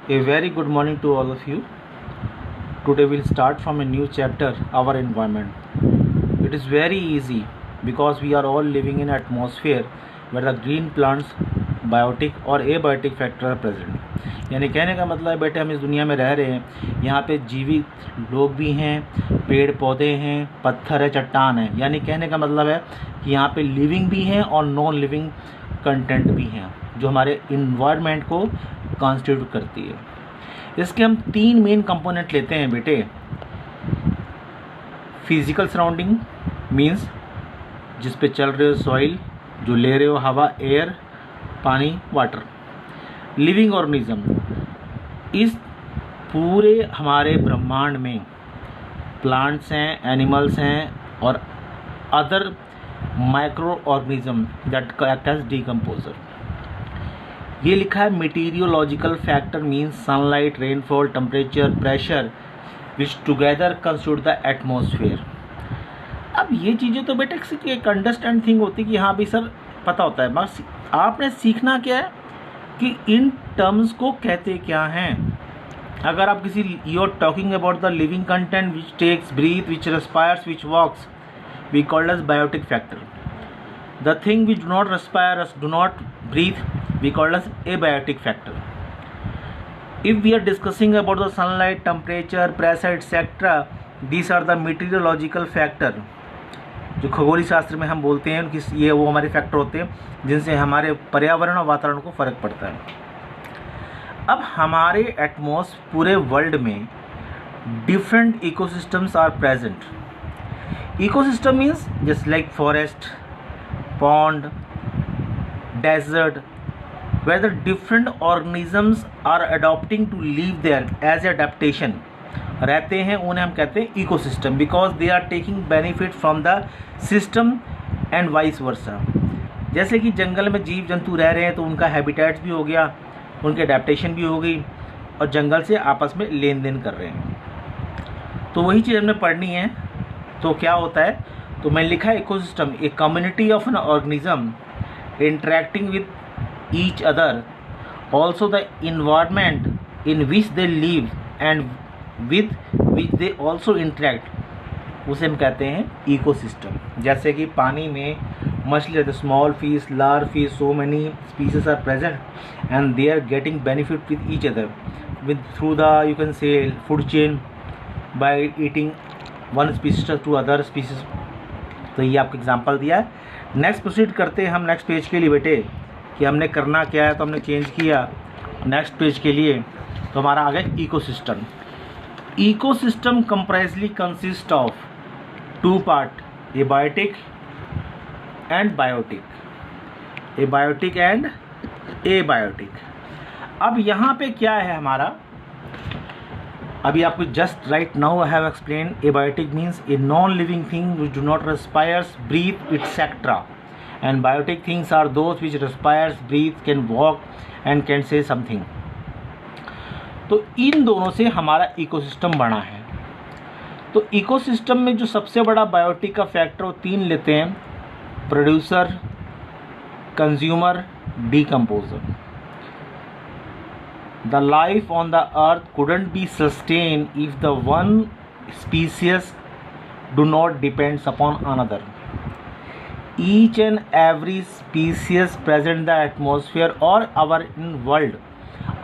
A very good morning to all of you. Today we'll start from a new chapter, our environment. It is very easy because we are all living in an atmosphere where the green plants, biotic और abiotic factor are present. यानी कहने का मतलब है बेटे हम इस दुनिया में रह रहे हैं, यहाँ पे जीवित लोग भी हैं, पेड़ पौधे हैं, पत्थर है, चट्टान है. यानी कहने का मतलब है कि यहाँ पे लिविंग भी हैं और नॉन लिविंग कंटेंट भी हैं जो हमारे इन्वायरमेंट को कॉन्स्टिट्यूट करती है. इसके हम तीन मेन कंपोनेंट लेते हैं बेटे. फिजिकल सराउंडिंग मीन्स जिस पे चल रहे हो, सॉइल जो ले रहे हो, हवा, एयर, पानी, वाटर. लिविंग ऑर्गेनिज्म, इस पूरे हमारे ब्रह्मांड में प्लांट्स हैं, एनिमल्स हैं और other micro organism that act as decomposer. ये लिखा है meteorological factor means sunlight, rainfall, temperature, pressure which together constitute the atmosphere. अब ये चीज़ें तो बेटा एक अंडरस्टैंड थिंग होती है कि हाँ भाई सर पता होता है, बस आपने सीखना क्या है कि इन टर्म्स को कहते क्या हैं. अगर आप किसी you are talking about the living content which takes breath, which respires, which walks, we called as biotic factor. The thing which do not respire, do not breathe, we call as abiotic factor. If we are discussing about the sunlight, temperature, pressure, etc., these are the meteorological factor. जो खगोलीय शास्त्र में हम बोलते हैं कि ये वो हमारे फैक्टर होते हैं जिनसे हमारे पर्यावरण और वातावरण को फर्क पड़ता है. अब हमारे एटमॉस्फेयर पूरे वर्ल्ड में different ecosystems are present. Ecosystem means just like forest, pond, desert, where the different organisms are adopting to live there as adaptation रहते हैं, उन्हें हम कहते हैं ecosystem because they are taking benefit from the system and vice versa. जैसे कि जंगल में जीव जंतु रह रहे हैं तो उनका हैबिटेट भी हो गया, उनकी अडेप्टेशन भी हो गई और जंगल से आपस में लेन देन कर रहे हैं. तो वही चीज़ हमने पढ़नी है. तो क्या होता है, तो मैं लिखा है ecosystem a community of an organism interacting with each other, also the environment in which they live and with which they also interact, उसे हम कहते हैं इकोसिस्टम. जैसे कि पानी में मछली रहते, small fish, large fish, so many species are present and they are getting benefit with each other with through the you can say food chain by eating one species to other species. तो ये आपको example दिया है. Next proceed करते हैं हम next page के लिए बेटे कि हमने करना क्या है. तो हमने चेंज किया नेक्स्ट पेज के लिए, तो हमारा आ गया ecosystem. Ecosystem comprisely consist of two part, abiotic and biotic. Abiotic and abiotic. अब यहाँ पे क्या है हमारा, अभी आपको just right now I have explain. Abiotic means a non living thing which do not respires, breathe, etcetera. And biotic things are those which respires, breathe, can walk and can say something. तो इन दोनों से हमारा ecosystem बना है. तो ecosystem में जो सबसे बड़ा बायोटिक का फैक्टर वो तीन लेते हैं, producer, consumer, decomposer. The life on the earth couldn't be sustained if the one species do not depends upon another. Each and every species present in the atmosphere or our in world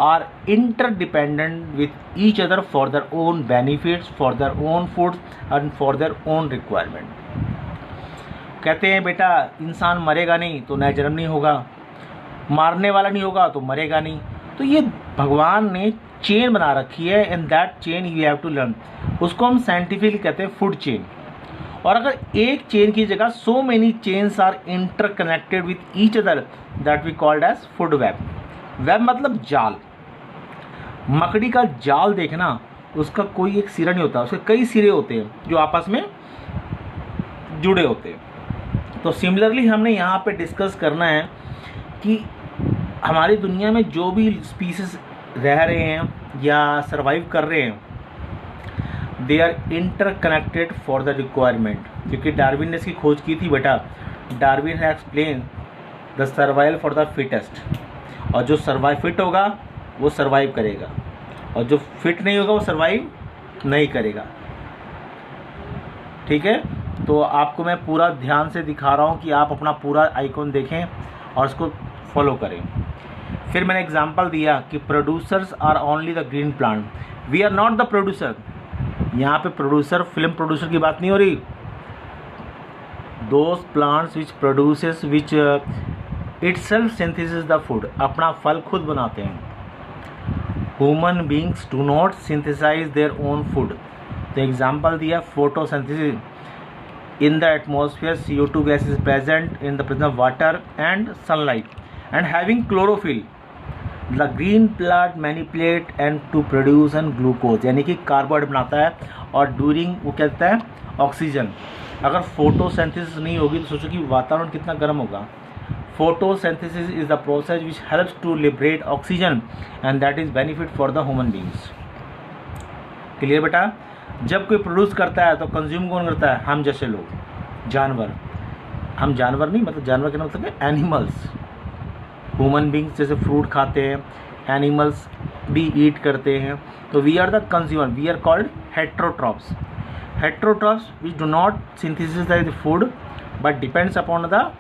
are interdependent with each other for their own benefits, for their own food and for their own requirement. कहते हैं बेटा इंसान मरेगा नहीं तो नया जन्म नहीं होगा, मारने वाला नहीं होगा तो मरेगा नहीं. तो ये भगवान ने चेन बना रखी है and that chain you have to learn. उसको हम साइंटिफिकली कहते हैं फूड चेन. और अगर एक चेन की जगह so many chains are interconnected with each other that we called as food web. Web मतलब जाल. मकड़ी का जाल देखना, उसका कोई एक सिरा नहीं होता, उसके कई सिरे होते हैं जो आपस में जुड़े होते हैं. तो सिमिलरली हमने यहाँ पे डिस्कस करना है कि हमारी दुनिया में जो भी स्पीसीज रह रहे हैं या सरवाइव कर रहे हैं, they are interconnected for the requirement. क्योंकि डार्विन ने इसकी खोज की थी बेटा. डार्विन है explain the survival for the fittest. और जो सर्वाइव फिट होगा वो सर्वाइव करेगा. और जो फिट नहीं होगा वो सर्वाइव नहीं करेगा। ठीक है, तो आपको मैं पूरा ध्यान से दिखा रहा हूँ कि आप अपना पूरा आइकॉन देखें और उसको फॉलो करें। फिर मैंने एग्जांपल दिया कि producers are only the green plant, we are not the producer. यहाँ पे प्रोड्यूसर फिल्म प्रोड्यूसर की बात नहीं हो रही। Those plants which produces which itself synthesis the food, अपना फल खुद बनाते हैं। Human beings do not synthesize their own food. तो एग्जाम्पल दिया photosynthesis, in the atmosphere CO2 gas is present in the presence of water and sunlight and having chlorophyll. The green plant manipulate and to produce and glucose, यानी कि carbohydrate बनाता है और during वो कहता है ऑक्सीजन। अगर फोटोसिंथेसिस नहीं होगी तो सोचो कि वातावरण कितना गर्म होगा। Photosynthesis is the process which helps to liberate oxygen and that is benefit for the human beings. Clear बेटा? जब कोई प्रोड्यूस करता है तो कंज्यूम कौन करता है? हम जैसे लोग, जानवर। हम जानवर नहीं, मतलब जानवर का मतलब है एनिमल्स। ह्यूमन बींग्स जैसे फ्रूट खाते हैं, एनिमल्स भी ईट करते हैं। तो we are the consumer, we are called heterotrophs. Heterotrophs which do not synthesis the food but depends upon the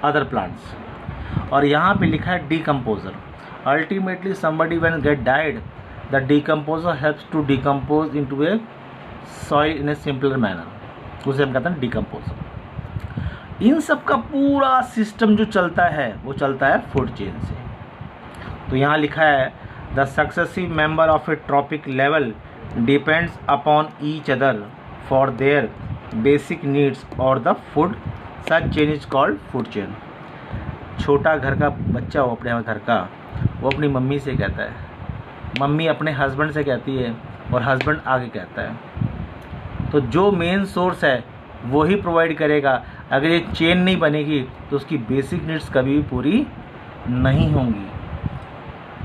other plants. और यहाँ पे लिखा है decomposer. Ultimately somebody when get died the decomposer helps to decompose into a soil in a simpler manner, उसे हम कहते हैं decomposer. इन सब का पूरा सिस्टम जो चलता है वो चलता है फूड चेन से। तो यहाँ लिखा है the successive member of a trophic level depends upon each other for their basic needs और the food, such chain is called food chain. छोटा घर का बच्चा हो अपने घर का, वो अपनी मम्मी से कहता है, मम्मी अपने हस्बैंड से कहती है और हस्बैंड आगे कहता है। तो जो मेन सोर्स है वो ही प्रोवाइड करेगा। अगर ये चेन नहीं बनेगी तो उसकी बेसिक नीड्स कभी भी पूरी नहीं होंगी।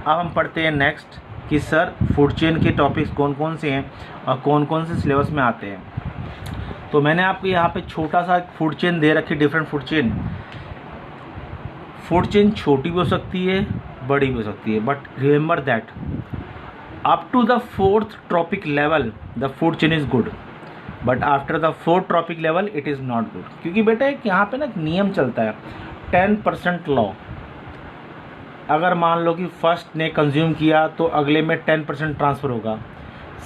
अब हम पढ़ते हैं नेक्स्ट कि सर फूड चेन के टॉपिक्स कौन कौन से हैं और कौन कौन से सिलेबस में आते हैं। तो मैंने आपको यहाँ पे छोटा सा फूड चेन दे रखी, different food chain. Food chain छोटी भी हो सकती है, बड़ी भी हो सकती है, but remember that up to the 4th trophic level the food chain is good, but after the 4th trophic level it is not good. क्योंकि बेटा एक यहाँ पे ना एक नियम चलता है 10% लॉ। अगर मान लो कि फर्स्ट ने कंज्यूम किया तो अगले में 10% ट्रांसफ़र होगा,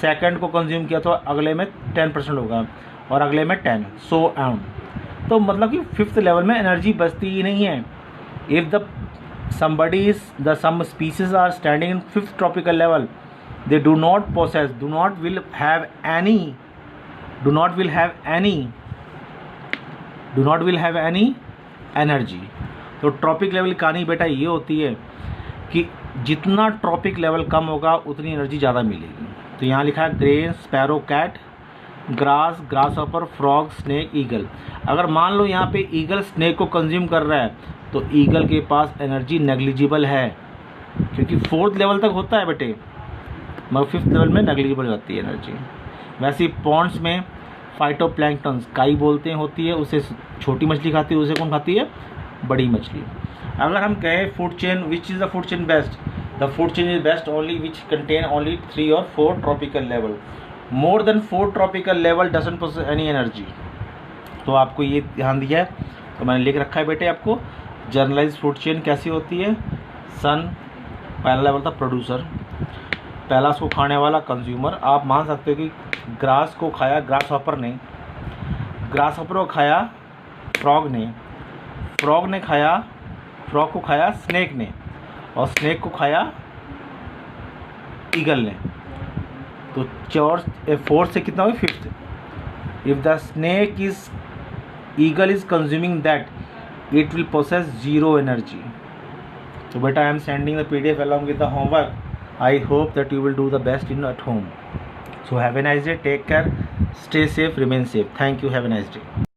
सेकंड को कंज्यूम किया तो अगले में 10% होगा और अगले में 10, सो ऑन। तो मतलब कि 5th लेवल में एनर्जी बचती ही नहीं है। If the somebody is the some species are standing in 5th tropical level, they do not possess, do not will have any energy। तो ट्रॉपिक लेवल की कहानी बेटा ये होती है कि जितना ट्रॉपिक लेवल कम होगा उतनी एनर्जी ज़्यादा मिलेगी। तो यहाँ लिखा है grain, sparrow, cat, grass, grasshopper, frog, snake, eagle. अगर मान लो यहाँ पे ईगल स्नेक को कंज्यूम कर रहा है तो ईगल के पास एनर्जी नेग्लिजिबल है, क्योंकि 4th लेवल तक होता है बेटे, मगर 5th लेवल में नेग्लिजिबल हो जाती है एनर्जी। वैसे ही पॉन्ड्स में फाइटोप्लैंक्टन, काई बोलते हैं, होती है, उसे छोटी मछली खाती है, उसे कौन खाती है? बड़ी मछली। अगर हम कहें food chain, which is the food chain best? The food chain is best only which contain only 3 or 4 tropical level. More than 4 tropical level doesn't possess any energy. तो आपको ये ध्यान दिया है, तो मैंने लिख रखा है बेटे आपको जर्नलाइज फूड चेन कैसी होती है। सन पहला लेवल था प्रोड्यूसर, पहला उसको खाने वाला कंज्यूमर। आप मान सकते हो कि ग्रास को खाया ग्रासहॉपर ने, ग्रासहॉपर को खाया फ्रॉग ने, फ्रॉग को खाया स्नेक ने, और स्नेक को खाया ईगल ने। तो 4th से कितना हुआ? 5th। If the snake is eagle is consuming that, it will possess 0 energy। So beta I am sending the PDF along with the homework. I hope that you will do the best at home. So have a nice day, take care, stay safe, remain safe. Thank you, have a nice day.